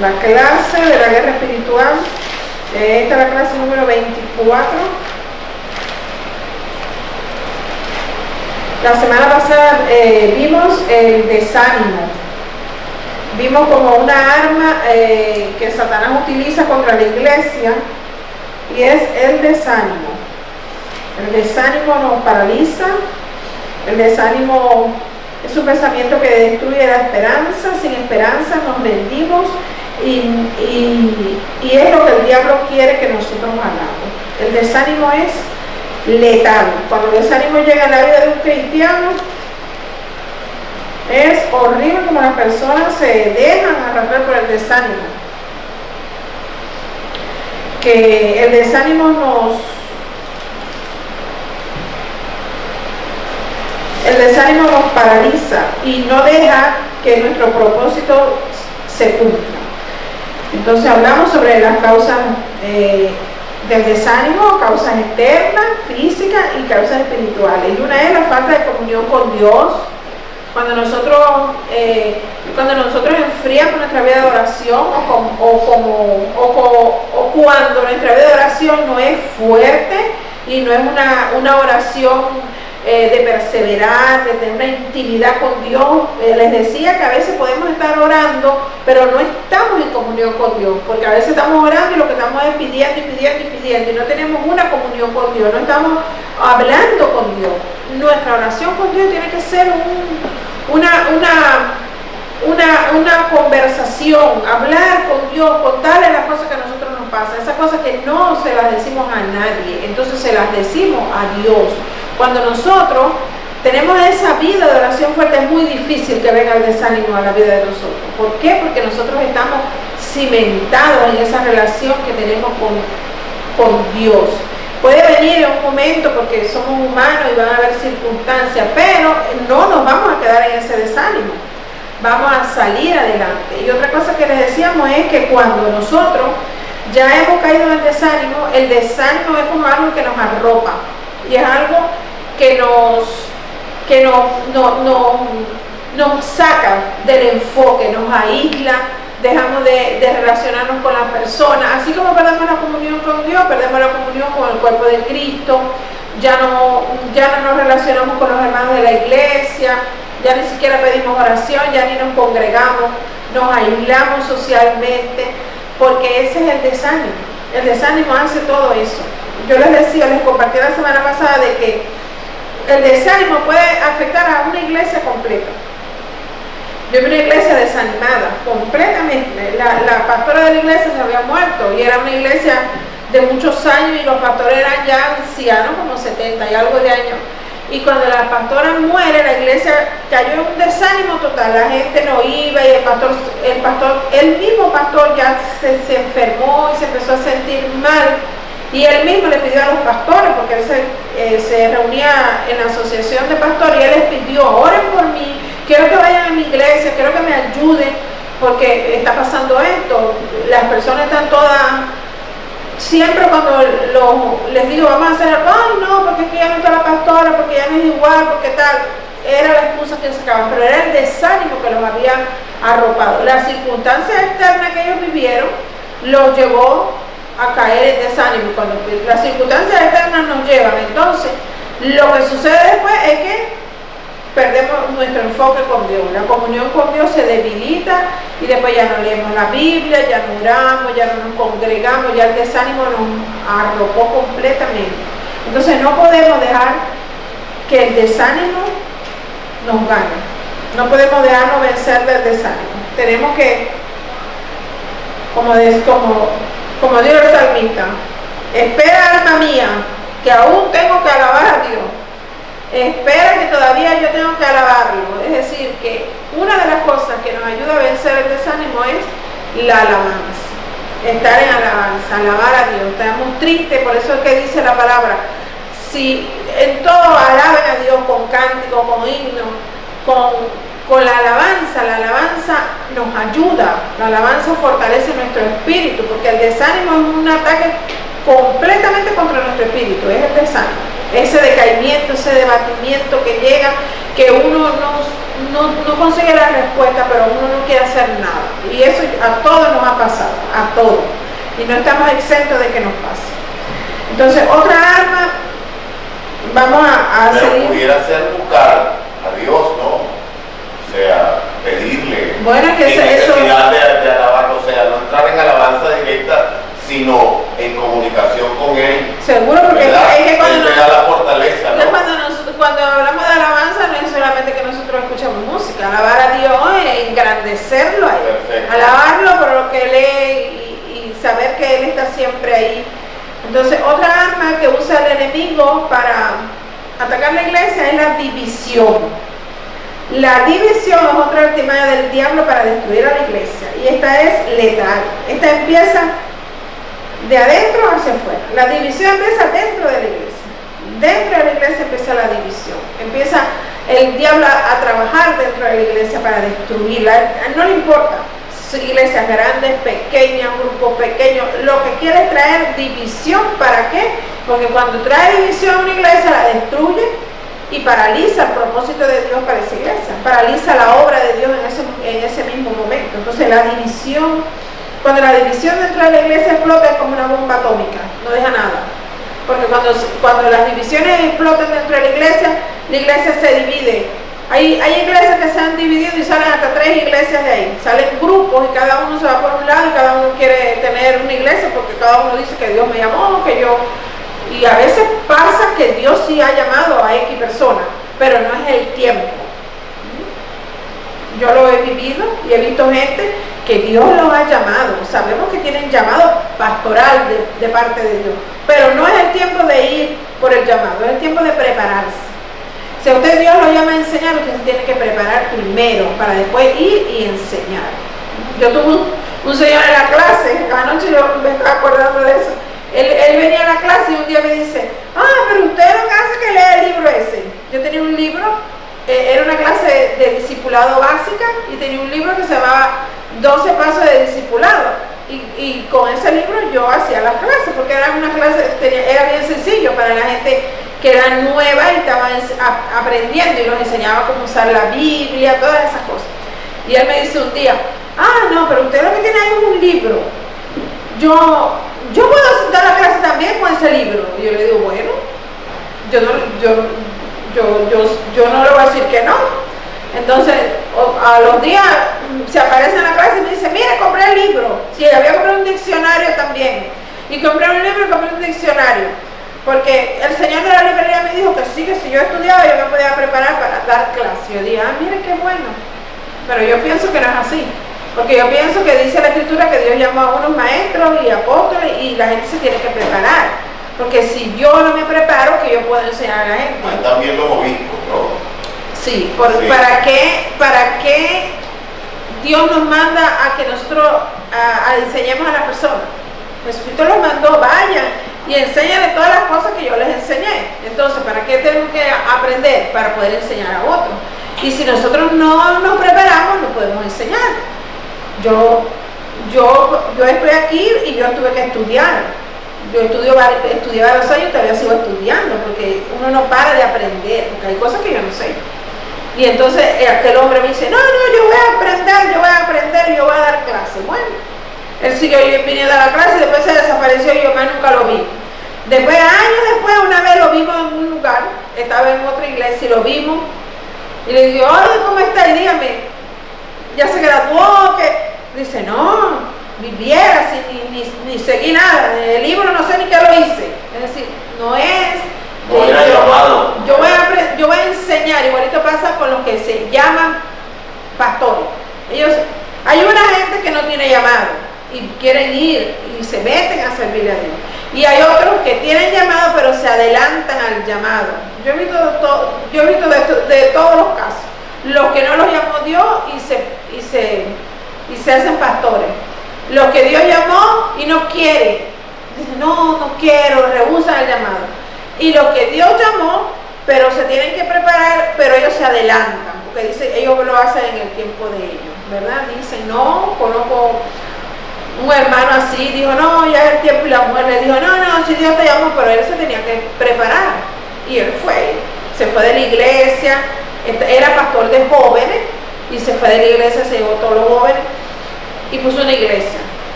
la clase de la guerra espiritual. Esta es la clase número 24. La semana pasada vimos el desánimo. Vimos como una arma que Satanás utiliza contra la iglesia, y es el desánimo. El desánimo nos paraliza. El desánimo es un pensamiento que destruye la esperanza. Sin esperanza nos rendimos, y es lo que el diablo quiere que nosotros hagamos. El desánimo es letal. Cuando el desánimo llega a la vida de un cristiano, es horrible como las personas se dejan arrastrar por el desánimo. Que el desánimo nos paraliza y no deja que nuestro propósito se cumpla. Entonces hablamos sobre las causas del desánimo, causas externas, físicas y causas espirituales. Y una es la falta de comunión con Dios. Cuando nosotros enfriamos nuestra vida de oración, o cuando nuestra vida de oración no es fuerte y no es una oración de perseverar, de tener una intimidad con Dios. Les decía que a veces podemos estar orando, pero no estamos en comunión con Dios, porque a veces estamos orando y lo que estamos es pidiendo, y no tenemos una comunión con Dios, no estamos hablando con Dios. Nuestra oración con Dios tiene que ser una conversación, hablar con Dios, contarle las cosas que a nosotros nos pasan, esas cosas que no se las decimos a nadie, entonces se las decimos a Dios. Cuando nosotros tenemos esa vida de oración fuerte, es muy difícil que venga el desánimo a la vida de nosotros. ¿Por qué? Porque nosotros estamos cimentados en esa relación que tenemos con Dios. Puede venir en un momento porque somos humanos y van a haber circunstancias, pero no nos vamos a quedar en ese desánimo. Vamos a salir adelante. Y otra cosa que les decíamos es que cuando nosotros ya hemos caído en el desánimo es como algo que nos arropa. Y es algo que nos saca del enfoque, nos aísla, dejamos de relacionarnos con las personas. Así como perdemos la comunión con Dios, perdemos la comunión con el cuerpo de Cristo, ya no nos relacionamos con los hermanos de la iglesia, ya ni siquiera pedimos oración, ya ni nos congregamos, nos aislamos socialmente, porque ese es el desánimo. El desánimo hace todo eso. Yo les compartí la semana pasada de que el desánimo puede afectar a una iglesia completa. Yo vi una iglesia desanimada completamente. La pastora de la iglesia se había muerto, y era una iglesia de muchos años, y los pastores eran ya ancianos, como 70 y algo de años. Y cuando la pastora muere, la iglesia cayó en un desánimo total. La gente no iba, y el mismo pastor ya se enfermó y se empezó a sentir mal. Y él mismo le pidió a los pastores, porque él se reunía en la asociación de pastores, y él les pidió: oren por mí, quiero que vayan a mi iglesia, quiero que me ayuden, porque está pasando esto. Las personas están todas, siempre cuando les digo vamos a hacer algo, ay no, porque es que ya no está la pastora, porque ya no es igual, porque tal, era la excusa que sacaban, pero era el desánimo que los había arropado. Las circunstancias externas que ellos vivieron los llevó a caer en desánimo. Cuando las circunstancias externas nos llevan, entonces lo que sucede después es que perdemos nuestro enfoque con Dios, la comunión con Dios se debilita, y después ya no leemos la Biblia, ya no oramos, ya no nos congregamos, ya el desánimo nos arropó completamente. Entonces no podemos dejar que el desánimo nos gane, no podemos dejarnos vencer del desánimo. Tenemos que, como dijo el salmista: espera, alma mía, que aún tengo que alabar a Dios. Espera, que todavía yo tengo que alabarlo. Es decir, que una de las cosas que nos ayuda a vencer el desánimo es la alabanza. Estar en alabanza, alabar a Dios. Estamos tristes, por eso es que dice la palabra: si en todo alaben a Dios con cántico, con himno, con la alabanza nos ayuda. La alabanza fortalece nuestro espíritu, porque el desánimo es un ataque completamente contra nuestro espíritu, es el desánimo, ese decaimiento, ese debatimiento que llega, que uno no consigue la respuesta, pero uno no quiere hacer nada. Y eso a todos nos ha pasado, a todos. Y no estamos exentos de que nos pase. Entonces, otra arma, vamos a pero seguir. pudiera ser buscar a Dios, ¿no? O sea, pedirle. Bueno, que sin eso necesidad de alabar, o sea, no entrar en alabanza directa, sino en comunicación con Él. seguro, porque es que cuando Él te da la fortaleza, ¿no? cuando hablamos de alabanza no es solamente que nosotros escuchamos música, alabar a Dios es engrandecerlo a Él, Perfecto. alabarlo por lo que Él es y saber que Él está siempre ahí. Entonces, otra arma que usa el enemigo para atacar la iglesia es la división. La división es otra artimaña del diablo para destruir a la iglesia, y esta es letal. Esta empieza de adentro hacia afuera. La división empieza dentro de la iglesia. Dentro de la iglesia empieza la división. Empieza el diablo a trabajar dentro de la iglesia para destruirla. No le importa iglesias grandes, pequeñas, grupos pequeños. Lo que quiere es traer división. ¿Para qué? Porque cuando trae división a una iglesia la destruye y paraliza el propósito de Dios para esa iglesia. Paraliza la obra de Dios en ese mismo momento. Entonces la división, cuando la división dentro de la iglesia explota, es como una bomba atómica, no deja nada. Porque cuando las divisiones explotan dentro de la iglesia se divide. Hay iglesias que se han dividido y salen hasta 3 iglesias de ahí. Salen grupos y cada uno se va por un lado y cada uno quiere tener una iglesia porque cada uno dice que Dios me llamó, que yo... Y a veces pasa que Dios sí ha llamado a X personas, pero no es el tiempo. Yo lo he vivido y he visto gente que Dios los ha llamado. Sabemos que tienen llamado pastoral de parte de Dios, pero no es el tiempo de ir por el llamado, es el tiempo de prepararse. Si a usted Dios lo llama a enseñar, usted se tiene que preparar primero para después ir y enseñar. Yo tuve un señor en la clase, anoche yo me estaba acordando de eso. Él venía a la clase y un día me dice, pero usted lo que hace es que lee el libro ese. Yo tenía un libro, era una clase de discipulado básica y tenía un libro que se llamaba 12 pasos de discipulado. Y con ese libro yo hacía las clases, porque era una clase, era bien sencillo para la gente que era nueva y estaba aprendiendo, y los enseñaba cómo usar la Biblia, todas esas cosas. Y él me dice un día, no, pero usted lo que tiene ahí es un libro. Yo puedo dar la clase también con ese libro. Y yo le digo, bueno, yo no le voy a decir que no. Entonces, a los días se aparece en la clase y me dice, mire, compré el libro. Sí, había comprado un diccionario también. Y compré un libro y compré un diccionario. Porque el señor de la librería me dijo que sí, que si yo estudiaba yo me podía preparar para dar clase. Yo dije, mire qué bueno. Pero yo pienso que no es así. Porque yo pienso que dice la Escritura que Dios llamó a unos maestros y apóstoles y la gente se tiene que preparar. Porque si yo no me preparo, que yo puedo enseñar a la gente. También los obispos, ¿no? Sí, Sí. ¿Para qué Dios nos manda a que nosotros enseñemos a las personas? Jesucristo los mandó, vayan y enséñale todas las cosas que yo les enseñé. Entonces, ¿para qué tenemos que aprender? Para poder enseñar a otros. Y si nosotros no nos preparamos, no podemos enseñar. Yo estoy aquí y yo tuve que estudiar. Yo estudié varios años y todavía sigo estudiando, porque uno no para de aprender, porque hay cosas que yo no sé. Y entonces aquel hombre me dice, no, yo voy a aprender y yo voy a dar clase. Bueno, él siguió viniendo a la clase y después se desapareció y yo más nunca lo vi. Después, años después, una vez lo vimos en un lugar, estaba en otra iglesia y lo vimos. Y le digo, oye, ¿cómo está? Y dígame, ya se graduó, que dice, no, viviera sin ni seguí nada, el libro no sé ni qué lo hice. Es decir, no es. No era llamado. Yo voy a enseñar, igualito pasa con los que se llaman pastores. Hay una gente que no tiene llamado y quieren ir y se meten a servirle a Dios. Y hay otros que tienen llamado pero se adelantan al llamado. Yo he visto de todos los casos. Los que no los llamó Dios y se hacen pastores. Los que Dios llamó y no quieren. Dicen, no quiero, rehusan el llamado. Y los que Dios llamó, pero se tienen que preparar, pero ellos se adelantan. Porque dice, ellos lo hacen en el tiempo de ellos, ¿verdad? Dicen, no, conozco un hermano así, dijo, no, ya es el tiempo, y la mujer le dijo, no, si Dios te llamó, pero él se tenía que preparar. Y él se fue de la iglesia, Era pastor de jóvenes y se fue de la iglesia, se llevó todos los jóvenes y puso una iglesia.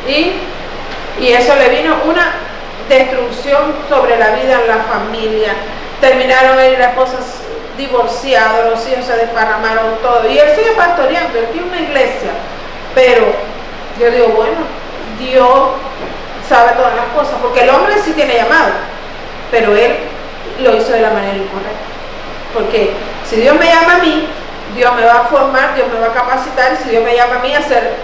Y eso le vino una destrucción sobre la vida en la familia. Terminaron él y la esposa divorciados, los hijos se desparramaron todo. Y él sigue pastoreando, él tiene una iglesia. Pero yo digo, bueno, Dios sabe todas las cosas, porque el hombre sí tiene llamado, pero él lo hizo de la manera incorrecta. Porque si Dios me llama a mí, Dios me va a formar, Dios me va a capacitar. Y si Dios me llama a mí a ser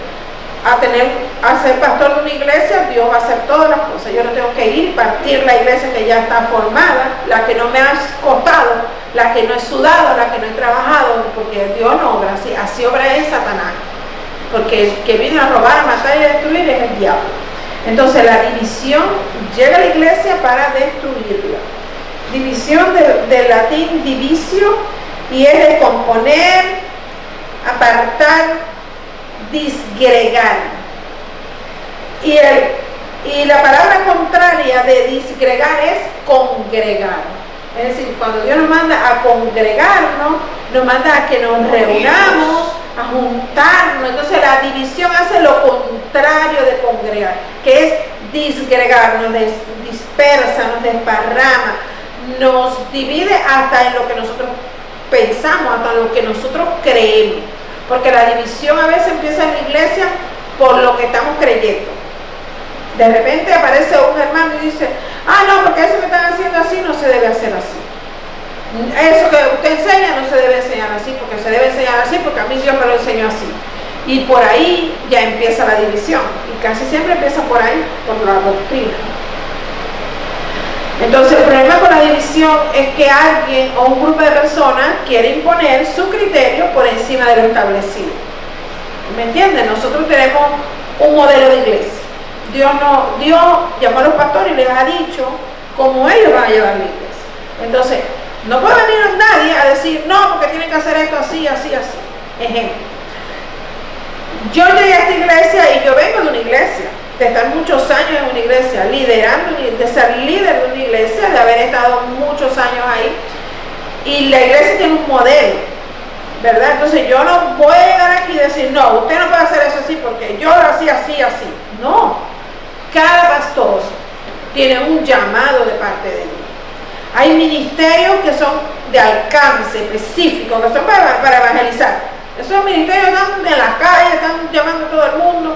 pastor de una iglesia, Dios va a hacer todas las cosas. Yo no tengo que ir partir la iglesia que ya está formada, la que no me ha costado, la que no he sudado, la que no he trabajado, porque Dios no obra así. Así obra es Satanás, porque el que vino a robar, a matar y a destruir es el diablo. Entonces la división llega a la iglesia para destruirla. División del latín divisio, y es descomponer, apartar, disgregar. Y la palabra contraria de disgregar es congregar. Es decir, cuando Dios nos manda a congregarnos, nos manda a que nos reunamos, a juntarnos. Entonces la división hace lo contrario de congregar, que es disgregar, nos dispersa, nos desparrama, nos divide hasta en lo que nosotros pensamos, hasta en lo que nosotros creemos. Porque la división a veces empieza en la iglesia por lo que estamos creyendo. De repente aparece un hermano y dice, no, porque eso que están haciendo así no se debe hacer así. Eso que usted enseña no se debe enseñar así, porque se debe enseñar así, porque a mí Dios me lo enseñó así. Y por ahí ya empieza la división. Y casi siempre empieza por ahí, por la doctrina. Entonces el problema con la división es que alguien o un grupo de personas quiere imponer su criterio por encima de lo establecido. ¿Me entienden? Nosotros tenemos un modelo de iglesia. Dios llamó a los pastores y les ha dicho cómo ellos van a llevar la iglesia. Entonces, no puede venir nadie a decir, no, porque tienen que hacer esto así, así, así. Ejemplo. Yo llegué a esta iglesia y yo vengo de una iglesia, de estar muchos años en una iglesia, liderando, de ser líder de una iglesia, de haber estado muchos años ahí. Y la iglesia tiene un modelo, ¿verdad? Entonces yo no voy a llegar aquí y decir, no, usted no puede hacer eso así porque yo lo hacía así, así. No, cada pastor tiene un llamado de parte de Dios. Hay ministerios que son de alcance específico, que son para evangelizar. Esos ministerios están en las calles, están llamando a todo el mundo.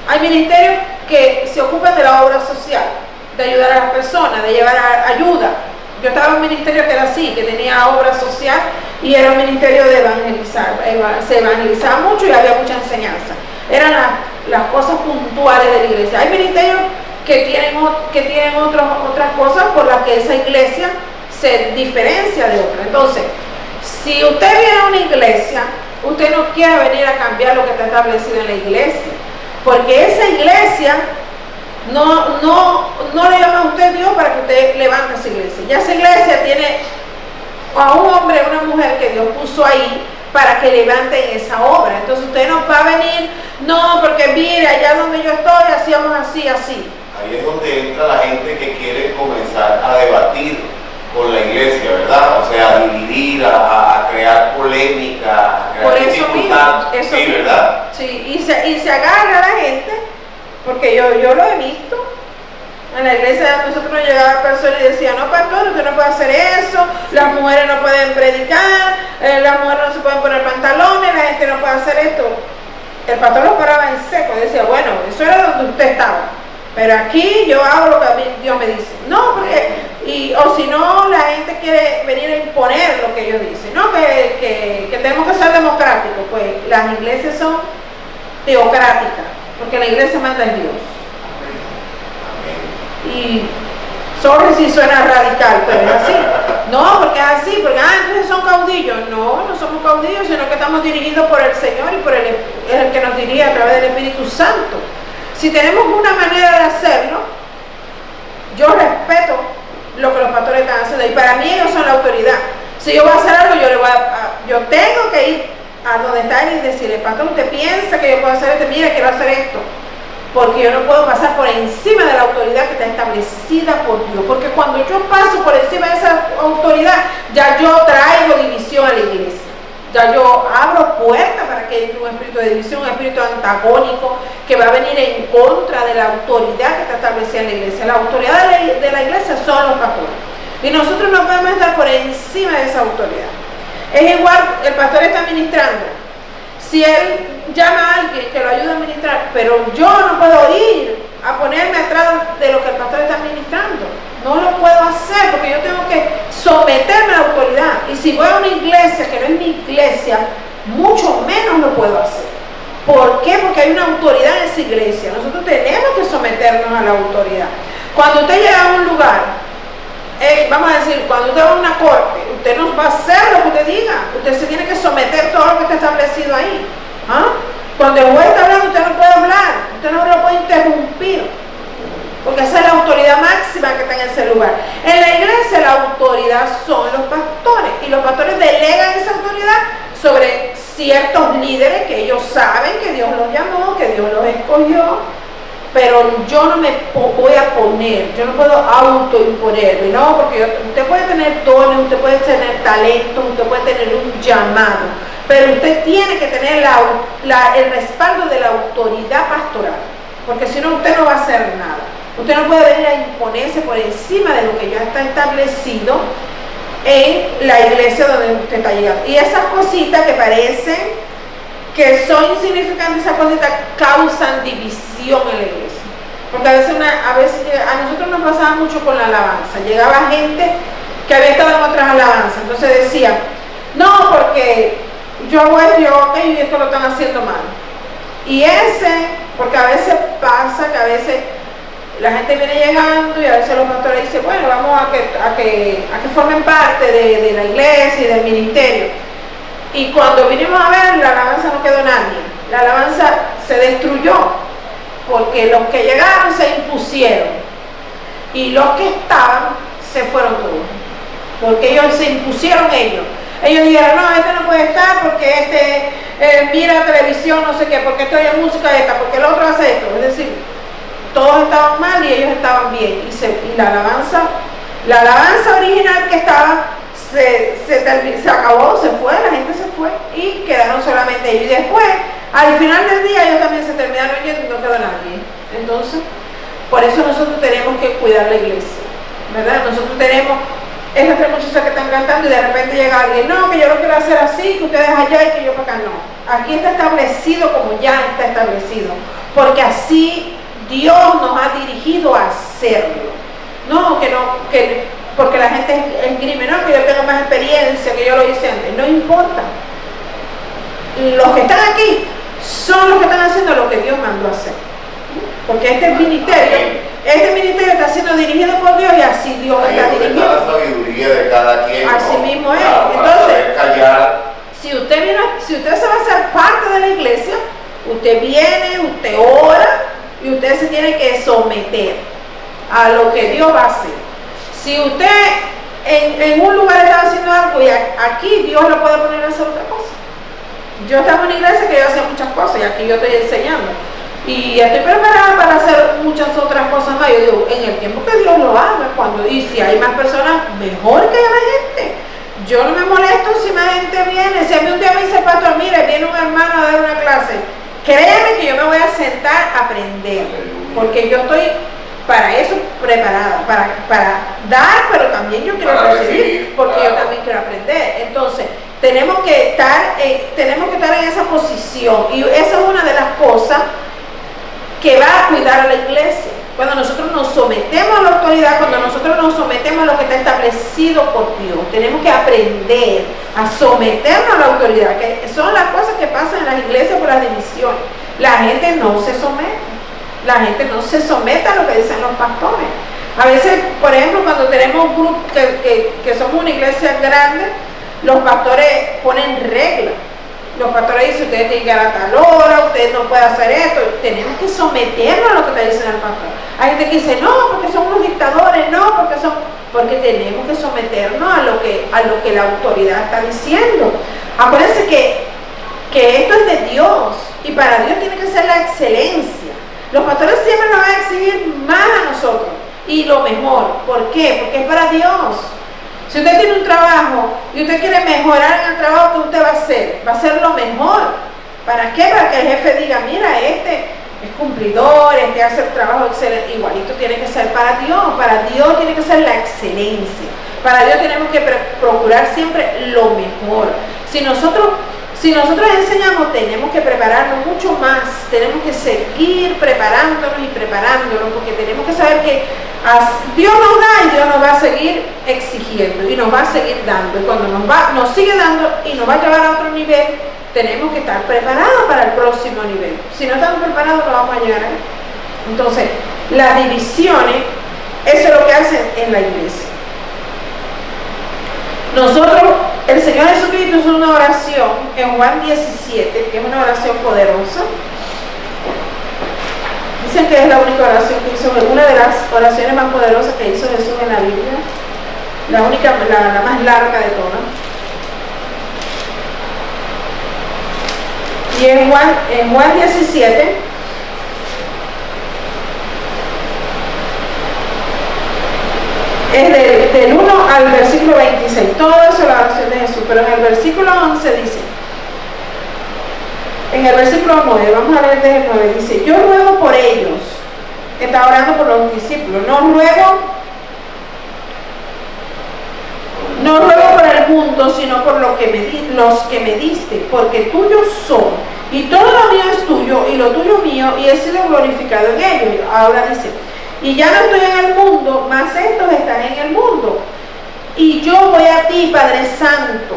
Hay ministerios que se ocupan de la obra social, de ayudar a las personas, de llevar ayuda. Yo estaba en un ministerio que era así, que tenía obra social y era un ministerio de evangelizar. Se evangelizaba mucho y había mucha enseñanza. Eran las cosas puntuales de la iglesia. Hay ministerios que tienen otras cosas por las que esa iglesia se diferencia de otra. Entonces, si usted viene a una iglesia, usted no quiere venir a cambiar lo que está establecido en la iglesia, porque esa iglesia no le llama a usted Dios para que usted levante esa iglesia. Ya esa iglesia tiene a un hombre o una mujer que Dios puso ahí para que levanten esa obra. Entonces usted no va a venir, no, porque mire, allá donde yo estoy hacíamos así, así. Ahí es donde entra la gente que quiere comenzar a debatir con la iglesia, ¿verdad? O sea, a dividir, a crear polémica, a crear dificultad. Sí, ¿verdad? Sí, y se agarra a la gente, porque yo lo he visto. En la iglesia de nosotros nos llegaban personas y decían, no, pastor, usted no puede hacer eso, las mujeres no pueden predicar, las mujeres no se pueden poner pantalones, la gente no puede hacer esto. El pastor los paraba en seco y decía, bueno, eso era donde usted estaba, pero aquí yo hago lo que a mí Dios me dice. No, porque, o si no, la gente quiere venir a imponer lo que ellos dicen, ¿no? Que tenemos que ser democráticos. Pues las iglesias son teocráticas, porque la iglesia manda en Dios. Y sorry si suena radical, pero es así. No, porque es así, porque entonces son caudillos. No somos caudillos, sino que estamos dirigidos por el Señor y por el que nos dirige a través del Espíritu Santo. Si tenemos una manera de hacerlo, yo respeto lo que los pastores están haciendo y para mí ellos son la autoridad. Si yo voy a hacer algo, yo tengo que ir a donde está él y decirle, pastor, ¿usted piensa que yo puedo hacer esto? Mira, quiero hacer esto. Porque yo no puedo pasar por encima de la autoridad que está establecida por Dios. Porque cuando yo paso por encima de esa autoridad, ya yo traigo división a la iglesia. Ya yo abro puertas para que entre un espíritu de división, un espíritu antagónico que va a venir en contra de la autoridad que está establecida en la iglesia. La autoridad de la iglesia son los pastores. Y nosotros no podemos estar por encima de esa autoridad. Es igual, el pastor está ministrando. Si él llama a alguien que lo ayude a ministrar, pero yo no puedo ir a ponerme atrás de lo que el pastor está ministrando. No lo puedo hacer porque yo tengo que someterme a la autoridad. Y si voy a una iglesia que no es mi iglesia, mucho menos lo puedo hacer. ¿Por qué? Porque hay una autoridad en esa iglesia. Nosotros tenemos que someternos a la autoridad. Cuando usted llega a un lugar, vamos a decir, cuando usted va a una corte, usted no va a hacer lo que usted diga. Usted se tiene que someter a todo lo que está establecido ahí. Cuando el juez está hablando, usted no puede hablar. Usted no lo puede interrumpir. Porque esa es la autoridad máxima que está en ese lugar. En la iglesia la autoridad son los pastores. Y los pastores delegan esa autoridad sobre ciertos líderes que ellos saben que Dios los llamó, que Dios los escogió. Pero yo no me voy a poner, yo no puedo autoimponerme, no, porque usted puede tener dones, usted puede tener talento, usted puede tener un llamado, pero usted tiene que tener el respaldo de la autoridad pastoral, porque si no usted no va a hacer nada. Usted no puede venir a imponerse por encima de lo que ya está establecido en la iglesia donde usted está llegando. Y esas cositas que parecen que son insignificantes, esas cositas causan división en la iglesia. Porque a veces a nosotros nos pasaba mucho con la alabanza. Llegaba gente que había estado en otras alabanzas. Entonces decía, no, porque yo hago esto, yo hago aquello y esto lo están haciendo mal. Y porque a veces pasa que a veces la gente viene llegando y a veces los pastores dicen, bueno, vamos a que formen parte de la iglesia y del ministerio. Y cuando vinimos a ver, la alabanza no quedó nadie. La alabanza se destruyó porque los que llegaron se impusieron y los que estaban se fueron todos. Porque ellos se impusieron ellos. Ellos dijeron, no, este no puede estar porque mira televisión, no sé qué, porque esto oye música esta, porque el otro hace esto. Es decir, todos estaban mal y ellos estaban bien. Y la alabanza original que estaba se acabó, se fue, la gente se fue y quedaron solamente ellos. Y después, al final del día, ellos también se terminaron yendo y no quedó nadie. Entonces, por eso nosotros tenemos que cuidar la iglesia, ¿verdad? Nosotros tenemos esas tres muchachas que están cantando y de repente llega alguien, no, que yo lo quiero hacer así, que ustedes allá y que yo para acá. No, aquí está establecido como ya está establecido, porque así Dios nos ha dirigido a hacerlo. No, porque la gente esgrime, no, que yo tengo más experiencia, que yo lo hice antes. No importa. Los que están aquí son los que están haciendo lo que Dios mandó a hacer. Porque este ministerio está siendo dirigido por Dios y así Dios está dirigiendo. La sabiduría de cada quien. Así mismo es. Entonces, si usted se va a hacer parte de la iglesia, usted viene, usted ora y usted se tiene que someter a lo que Dios va a hacer. Si usted en un lugar está haciendo algo y aquí Dios lo puede poner a hacer otra cosa. Yo estaba en una iglesia que yo hacía muchas cosas y aquí yo estoy enseñando. Y estoy preparada para hacer muchas otras cosas más. Yo digo, en el tiempo que Dios lo haga, y si hay más personas, mejor que haya más gente. Yo no me molesto si más gente viene. Si a mí un día me dice el pastor, mire, viene un hermano a dar una clase, créeme que yo me voy a sentar a aprender. Porque yo estoy para eso preparada, para dar, pero también yo quiero recibir, porque yo también quiero aprender. Entonces, tenemos que estar en esa posición, y esa es una de las cosas que va a cuidar a la iglesia. Cuando nosotros nos sometemos a la autoridad, cuando nosotros nos sometemos a lo que está establecido por Dios, tenemos que aprender a someternos a la autoridad, que son las cosas que pasan en las iglesias por las divisiones. La gente no se somete. La gente no se somete a lo que dicen los pastores. A veces, por ejemplo, cuando tenemos grupos que somos una iglesia grande, los pastores ponen reglas. Los pastores dicen, ustedes tienen que ir a tal hora, ustedes no pueden hacer esto. Tenemos que someternos a lo que te dicen el pastor. Hay gente que dice, no, porque son unos dictadores, no, porque tenemos que someternos a lo que la autoridad está diciendo. Acuérdense que esto es de Dios, y para Dios tiene que ser la excelencia. Los pastores siempre nos van a exigir más a nosotros y lo mejor. ¿Por qué? Porque es para Dios. Si usted tiene un trabajo y usted quiere mejorar en el trabajo, ¿qué usted va a hacer? Va a hacer lo mejor. ¿Para qué? Para que el jefe diga, mira, este es cumplidor, este hace el trabajo excelente. Igualito tiene que ser para Dios tiene que ser la excelencia. Para Dios tenemos que procurar siempre lo mejor. Si nosotros enseñamos, tenemos que prepararnos mucho más, tenemos que seguir preparándonos, porque tenemos que saber que Dios nos da y Dios nos va a seguir exigiendo y nos va a seguir dando. Y cuando nos sigue dando y nos va a llevar a otro nivel, tenemos que estar preparados para el próximo nivel. Si no estamos preparados, no vamos a llegar ahí. Entonces, las divisiones, eso es lo que hacen en la iglesia. Nosotros, el Señor Jesucristo hizo una oración en Juan 17, que es una oración poderosa. Dicen que es la única oración que hizo, una de las oraciones más poderosas que hizo Jesús en la Biblia, la más larga de todas. Y en Juan 17, es del 1 al versículo 26, todo eso es la oración de Jesús, pero en el versículo 11 dice, en el versículo 9, vamos a leer desde el 9, dice, yo ruego por ellos, está orando por los discípulos, no ruego por el mundo, sino por los que me diste, porque tuyos son, y todo lo mío es tuyo, y lo tuyo mío, y he sido glorificado en ellos. Ahora dice, y ya no estoy en el mundo, mas estos están en el mundo. Y yo voy a ti, Padre Santo,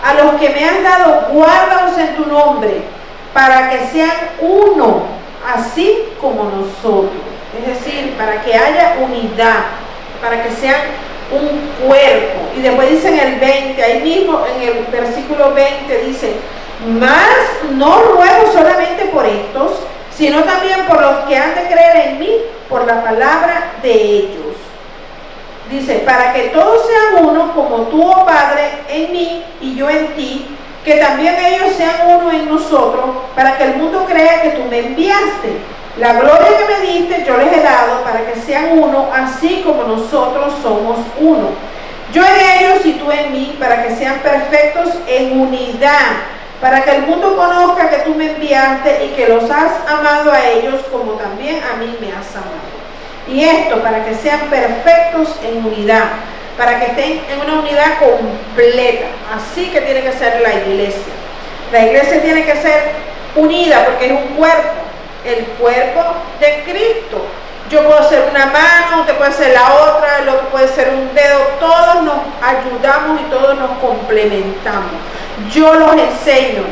a los que me has dado, guárdalos en tu nombre, para que sean uno, así como nosotros. Es decir, para que haya unidad, para que sean un cuerpo. Y después dice en el 20, ahí mismo en el versículo 20 dice, mas no ruego solamente por estos, sino también por los que han de creer en mí por la palabra de ellos. Dice, para que todos sean uno, como tú, oh Padre, en mí y yo en ti, que también ellos sean uno en nosotros, para que el mundo crea que tú me enviaste. La gloria que me diste yo les he dado, para que sean uno, así como nosotros somos uno. Yo en ellos y tú en mí, para que sean perfectos en unidad, para que el mundo conozca que tú me enviaste y que los has amado a ellos como también a mí me has amado. Y esto para que sean perfectos en unidad, para que estén en una unidad completa. Así que tiene que ser la iglesia. La iglesia tiene que ser unida porque es un cuerpo, el cuerpo de Cristo. Yo puedo ser una mano, usted puede ser la otra, el otro puede ser un dedo, todos nos ayudamos y todos nos complementamos. Yo los enseño,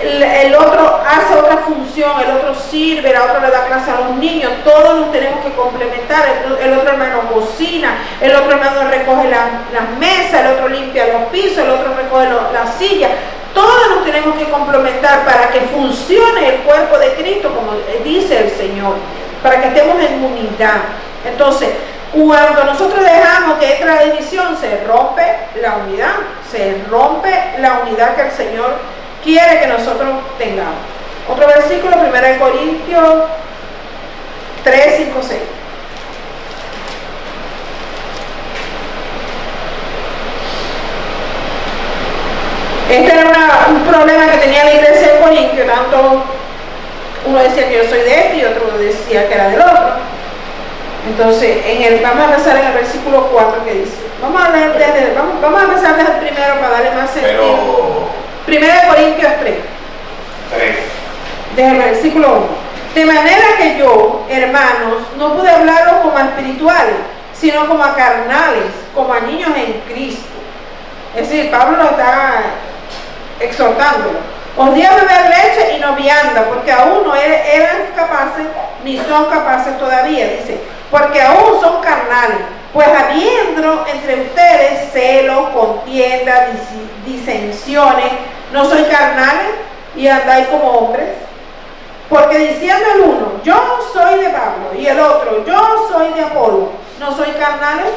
el otro hace otra función, el otro sirve, el otro le da clase a los niños, todos nos tenemos que complementar. El otro hermano cocina, el otro hermano recoge las mesas, el otro limpia los pisos, el otro recoge las sillas. Todos nos tenemos que complementar para que funcione el cuerpo de Cristo, como dice el Señor, para que estemos en unidad. Entonces, cuando nosotros dejamos que entre la división, se rompe la unidad que el Señor quiere que nosotros tengamos. Otro versículo, 1 Corintios 3, 5, 6. Este era un problema que tenía la iglesia de Corintio, tanto uno decía que yo soy de este y otro decía que era del otro. Entonces, vamos a empezar en el versículo 4 que dice, vamos a empezar desde el primero para darle más sentido. 1 Corintios 3. Desde el versículo 1. De manera que yo, hermanos, no pude hablaros como a espirituales, sino como a carnales, como a niños en Cristo. Es decir, Pablo lo está exhortándolo. Os di a beber leche y no vianda, porque aún no eran capaces, ni son capaces todavía, dice, porque aún son carnales, pues habiendo entre ustedes celos, contiendas, disensiones, ¿no sois carnales y andáis como hombres? Porque diciendo el uno, yo soy de Pablo, y el otro, yo soy de Apolo, ¿no sois carnales?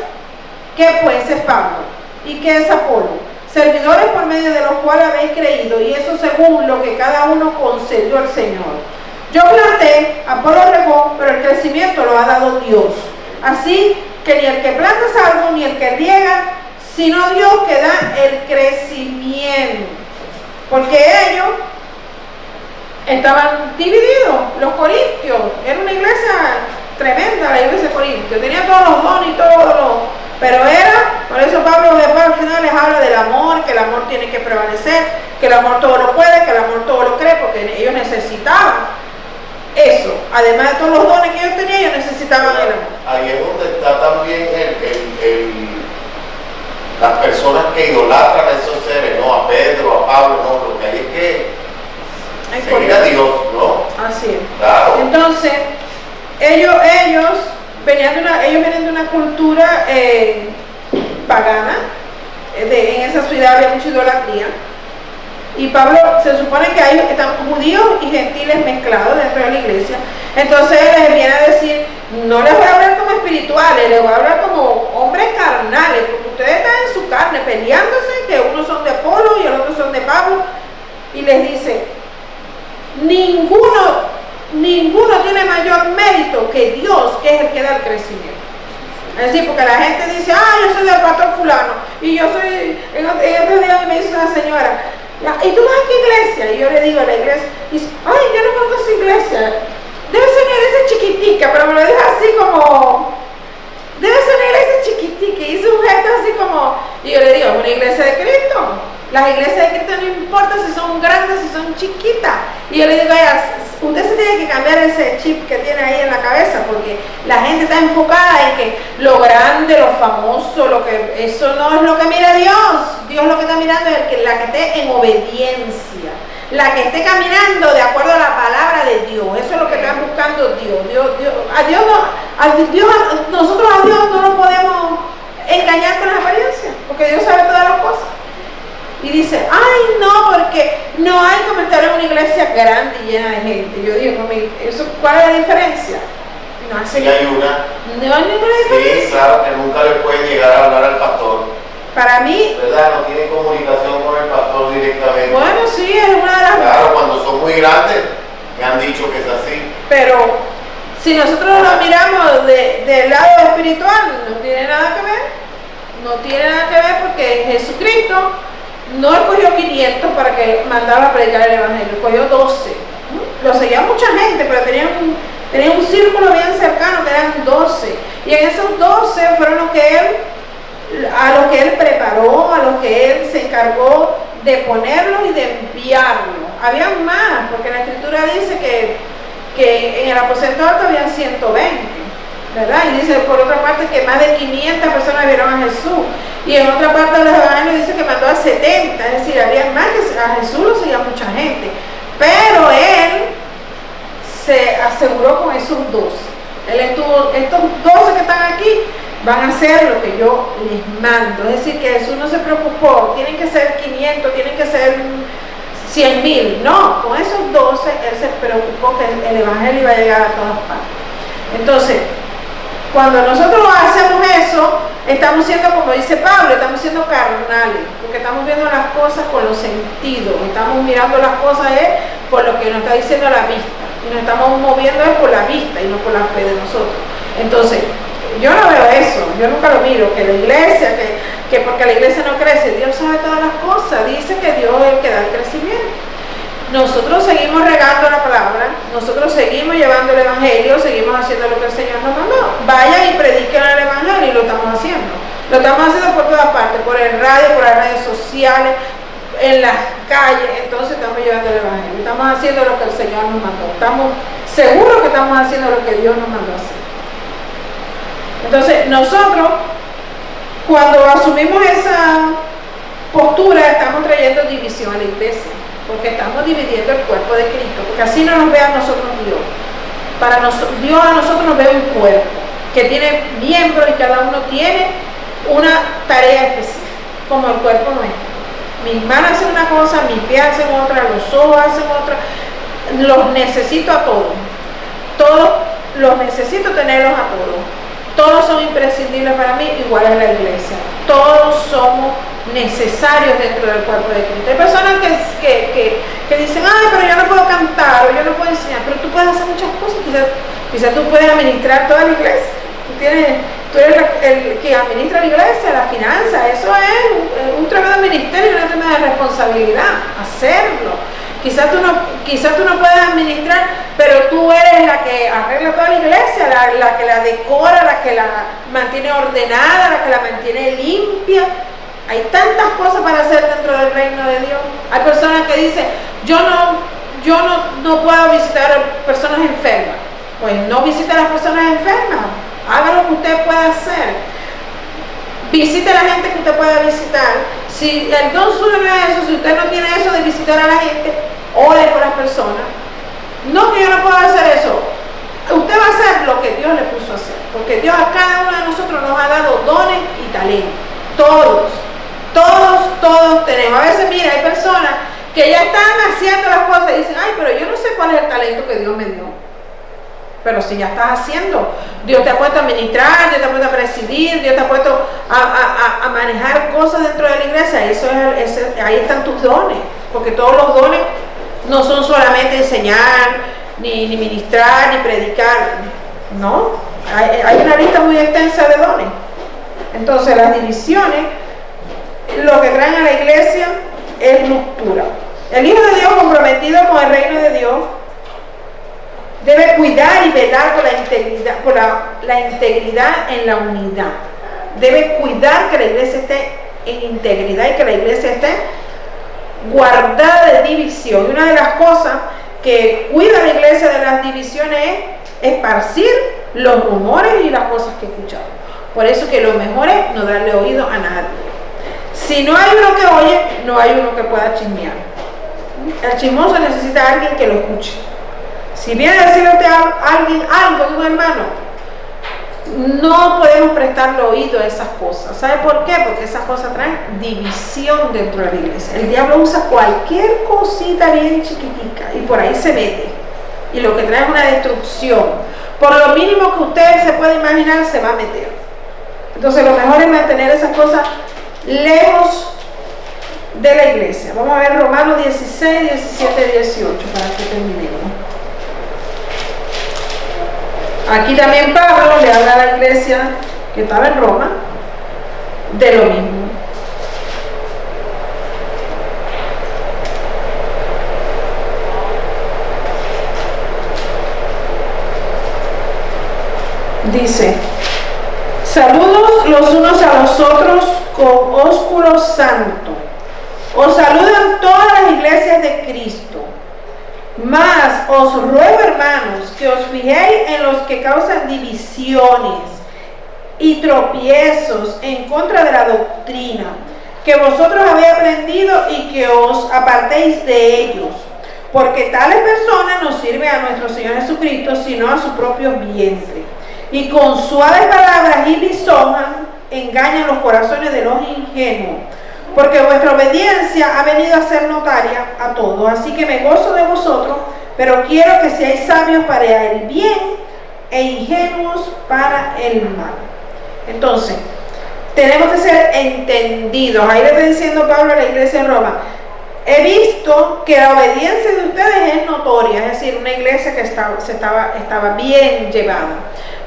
¿Qué pues es Pablo? ¿Y qué es Apolo? Servidores por medio de los cuales habéis creído, y eso según lo que cada uno concedió al Señor. Yo planté, Apolo regó, pero el crecimiento lo ha dado Dios. Así que ni el que planta es algo, ni el que riega, sino Dios que da el crecimiento. Porque ellos estaban divididos, los corintios, era una iglesia tremenda, la iglesia de Corintios, tenía todos los dones y pero era, por eso Pablo después al final les habla del amor, que el amor tiene que prevalecer, que el amor todo lo puede, que el amor todo lo cree, porque ellos necesitaban eso, además de todos los dones que ellos tenían, ellos necesitaban el amor. Ahí es donde está también las personas que idolatran a esos seres, ¿no? A Pedro, a Pablo, ¿no? Lo que hay es que seguir a Dios, ¿no? Así es. Claro. Entonces, ellos venían de una cultura pagana, en esa ciudad había mucha idolatría, y Pablo, se supone que ahí están judíos y gentiles mezclados dentro de la iglesia. Entonces él les viene a decir, no les voy a hablar como espirituales, les voy a hablar como hombres carnales, porque ustedes están en su carne peleándose, que unos son de Apolo y el otro son de Pablo, y les dice, ninguno tiene mayor mérito que Dios, que es el que da el crecimiento. Es decir, porque la gente dice, yo soy del pastor fulano, y yo soy, en otro día me dice una señora, ¿y tú vas a qué iglesia? Y yo le digo a la iglesia, y dice, yo no conozco esa iglesia, debe ser una iglesia chiquitica, pero me lo dijo así como, debe ser una iglesia chiquitica, y hizo un gesto así como, y yo le digo, es una iglesia de Cristo. Las iglesias de Cristo no importa si son grandes, si son chiquitas. Y yo le digo a ella, usted se tiene que cambiar ese chip que tiene ahí en la cabeza, porque la gente está enfocada en que lo grande, lo famoso, eso no es lo que mira Dios. Dios lo que está mirando es la que esté en obediencia, la que esté caminando de acuerdo a la palabra de Dios. Eso es lo que está buscando Dios. Nosotros a Dios no lo podemos engañar con las apariencias, porque Dios sabe todas las cosas. Y dice, no, porque no hay como estar en una iglesia grande y llena de gente. Yo digo, ¿cuál es la diferencia? Sí hay una. No hay ninguna diferencia. Sí, claro, que nunca le pueden llegar a hablar al pastor. Para mí, ¿verdad? No tiene comunicación con el pastor directamente. Bueno, sí, es una de las... Claro, cuando son muy grandes, me han dicho que es así. Pero si nosotros lo miramos del lado espiritual, no tiene nada que ver. No tiene nada que ver, porque Jesucristo no escogió 500 para que mandara a predicar el evangelio, escogió 12. Lo seguía mucha gente, pero tenía un círculo bien cercano, que eran 12. Y en esos 12 fueron a los que él preparó, a los que él se encargó de ponerlos y de enviarlos. Había más, porque la escritura dice que en el aposento alto había 120, ¿verdad? Y dice por otra parte que más de 500 personas vieron a Jesús. Y en otra parte de los evangelios dice que mandó a 70, es decir, había más que a Jesús lo seguía mucha gente. Pero él se aseguró con esos 12. Él estuvo, estos 12 que están aquí van a hacer lo que yo les mando. Es decir, que Jesús no se preocupó, tienen que ser 500, tienen que ser 100,000. No, con esos 12 él se preocupó que el evangelio iba a llegar a todas partes. Entonces, cuando nosotros hacemos eso, estamos siendo, como dice Pablo, estamos siendo carnales, porque estamos viendo las cosas con los sentidos, estamos mirando las cosas por lo que nos está diciendo la vista, y nos estamos moviendo por la vista y no por la fe de nosotros. Entonces, yo no veo eso, yo nunca lo miro, que la iglesia, que porque la iglesia no crece, Dios sabe todas las cosas, dice que Dios es el que da el crecimiento. Nosotros seguimos regando la palabra, nosotros seguimos llevando el evangelio, seguimos haciendo lo que el Señor nos mandó. Vayan y prediquen el evangelio, y lo estamos haciendo. Lo estamos haciendo por todas partes, por el radio, por las redes sociales, en las calles. Entonces estamos llevando el evangelio, estamos haciendo lo que el Señor nos mandó. Estamos seguros que estamos haciendo lo que Dios nos mandó hacer. Entonces nosotros, cuando asumimos esa postura, estamos trayendo división a la iglesia, porque estamos dividiendo el cuerpo de Cristo, porque así no nos ve a nosotros Dios. Dios a nosotros nos ve un cuerpo que tiene miembros y cada uno tiene una tarea específica, como el cuerpo nuestro. Mis manos hacen una cosa, mis pies hacen otra, los ojos hacen otra. Los necesito a todos. Todos los necesito tenerlos a todos. Todos son imprescindibles para mí, igual es la iglesia. Todos somos necesarios dentro del cuerpo de Cristo. Hay personas que dicen, pero yo no puedo cantar, o yo no puedo enseñar, pero tú puedes hacer muchas cosas. Quizás tú puedes administrar toda la iglesia. tú eres el que administra la iglesia, la finanza. Eso es un tremendo ministerio y una tremenda responsabilidad, hacerlo. Quizás tú no puedes administrar, pero tú eres la que arregla toda la iglesia, la que la decora, la que la mantiene ordenada, la que la mantiene limpia. Hay tantas cosas para hacer dentro del reino de Dios. Hay personas que dicen, yo no puedo visitar a personas enfermas. Pues no visite a las personas enfermas. Haga lo que usted pueda hacer. Visite a la gente que usted pueda visitar. Si el don suyo no es eso, si usted no tiene eso de visitar a la gente, ore por las personas. No que yo no pueda hacer eso. Usted va a hacer lo que Dios le puso a hacer. Porque Dios a cada uno de nosotros nos ha dado dones y talentos. Todos tenemos. A veces, mira, hay personas que ya están haciendo las cosas y dicen, ay, pero yo no sé cuál es el talento que Dios me dio. Pero si ya estás haciendo, Dios te ha puesto a ministrar, Dios te ha puesto a presidir, Dios te ha puesto a manejar cosas dentro de la iglesia. Ahí están tus dones, porque todos los dones no son solamente enseñar, ni ministrar, ni predicar. No, hay una lista muy extensa de dones. Entonces las divisiones lo que traen a la iglesia es ruptura. El Hijo de Dios comprometido con el reino de Dios debe cuidar y velar por la integridad en la unidad. Debe cuidar que la iglesia esté en integridad y que la iglesia esté guardada de división. Y una de las cosas que cuida la iglesia de las divisiones es esparcir los rumores y las cosas que escuchamos. Por eso que lo mejor es no darle oído a nadie. Si no hay uno que oye, no hay uno que pueda chismear. El chismoso necesita a alguien que lo escuche. Si viene a decirle a alguien algo de un hermano, no podemos prestarle oído a esas cosas. ¿Sabe por qué? Porque esas cosas traen división dentro de la iglesia. El diablo usa cualquier cosita bien chiquitica y por ahí se mete. Y lo que trae es una destrucción. Por lo mínimo que usted se puede imaginar, se va a meter. Entonces lo mejor es mantener esas cosas lejos de la iglesia. Vamos a ver Romanos 16, 17, 18 para que terminemos. Aquí también Pablo le habla a la iglesia que estaba en Roma de lo mismo. Dice: saludos los unos a los otros con ósculo santo. Os saludan todas las iglesias de Cristo. Mas os ruego, hermanos, que os fijéis en los que causan divisiones y tropiezos en contra de la doctrina, que vosotros habéis aprendido y que os apartéis de ellos, porque tales personas no sirven a nuestro Señor Jesucristo, sino a su propio vientre. Y con suaves palabras y lisonjas engañan los corazones de los ingenuos, porque vuestra obediencia ha venido a ser notaria a todos. Así que me gozo de vosotros, pero quiero que seáis sabios para el bien e ingenuos para el mal. Entonces, tenemos que ser entendidos. Ahí le está diciendo Pablo a la iglesia de Roma: he visto que la obediencia de ustedes es notoria, es decir, una iglesia que estaba bien llevada.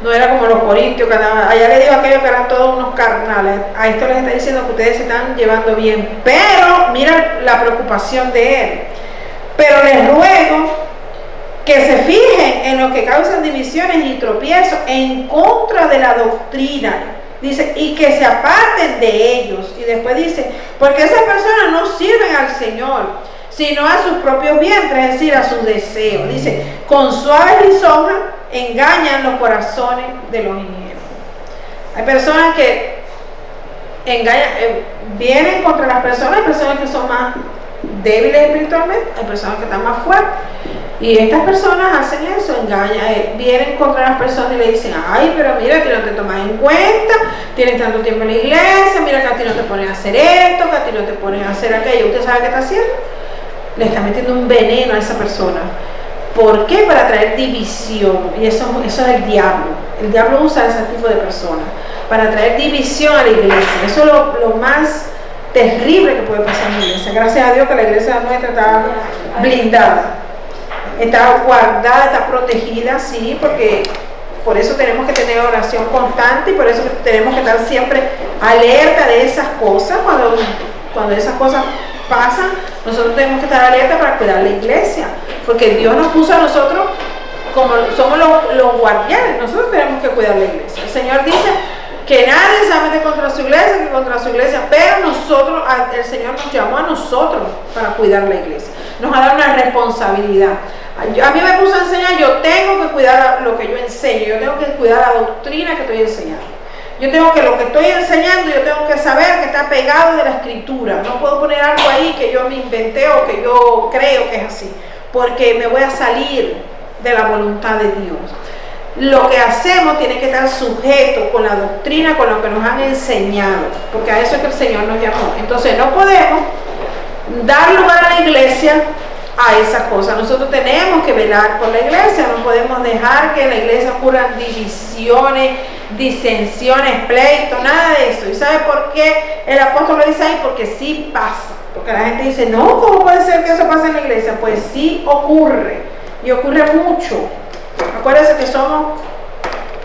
No era como los corintios que andaban. Allá le digo a aquellos que eran todos unos carnales. A esto les está diciendo que ustedes se están llevando bien. Pero mira la preocupación de él. Pero les ruego que se fijen en lo que causan divisiones y tropiezos en contra de la doctrina. Dice, y que se aparten de ellos. Y después dice, porque esas personas no sirven al Señor, sino a sus propios vientres, es decir, a sus deseos. Dice, con suaves lisonjas engañan los corazones de los ingenuos. Hay personas que engañan, vienen contra las personas. Hay personas que son más débiles espiritualmente, hay personas que están más fuertes, y estas personas hacen eso, engañan, vienen contra las personas y le dicen: ay, pero mira, que no te tomas en cuenta, tienes tanto tiempo en la iglesia, mira que a ti no te ponen a hacer esto, que a ti no te ponen a hacer aquello. ¿Usted sabe qué está haciendo? Le está metiendo un veneno a esa persona. ¿Por qué? Para traer división. Y eso es el diablo. El diablo usa ese tipo de personas para traer división a la iglesia. Eso es lo más terrible que puede pasar en la iglesia. Gracias a Dios que la iglesia nuestra está blindada, está guardada, está protegida, sí, porque por eso tenemos que tener oración constante y por eso tenemos que estar siempre alerta de esas cosas. Cuando esas cosas pasan, nosotros tenemos que estar alerta para cuidar la iglesia, porque Dios nos puso a nosotros como somos los guardianes, nosotros tenemos que cuidar la iglesia. El Señor dice que nadie se mete contra su iglesia, que contra su iglesia, pero el Señor nos llamó a nosotros para cuidar la iglesia, nos ha dado una responsabilidad. A mí me puso a enseñar, yo tengo que cuidar lo que yo enseño, yo tengo que cuidar la doctrina que estoy enseñando. Yo tengo que, lo que estoy enseñando, yo tengo que saber que está pegado de la escritura. No puedo poner algo ahí que yo me inventé o que yo creo que es así, porque me voy a salir de la voluntad de Dios. Lo que hacemos tiene que estar sujeto con la doctrina, con lo que nos han enseñado, porque a eso es que el Señor nos llamó. Entonces no podemos dar lugar a la iglesia a esas cosas. Nosotros tenemos que velar por la iglesia, no podemos dejar que en la iglesia ocurran divisiones, disensiones, pleitos, nada de eso. ¿Y sabe por qué el apóstol lo dice ahí? Porque sí pasa. Porque la gente dice, no, ¿cómo puede ser que eso pase en la iglesia? Pues sí ocurre, y ocurre mucho. Acuérdense que somos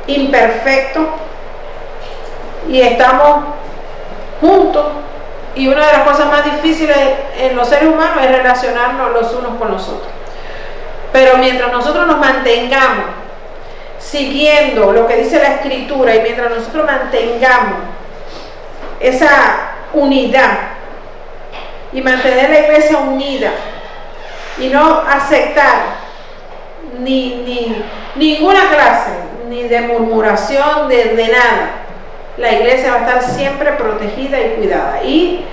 imperfectos y estamos juntos, y una de las cosas más difíciles en los seres humanos es relacionarnos los unos con los otros. Pero mientras nosotros nos mantengamos siguiendo lo que dice la escritura, y mientras nosotros mantengamos esa unidad y mantener la iglesia unida y no aceptar ninguna clase ni de murmuración de nada, la iglesia va a estar siempre protegida y cuidada, y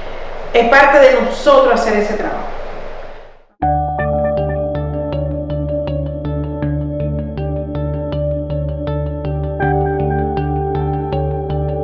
es parte de nosotros hacer ese trabajo.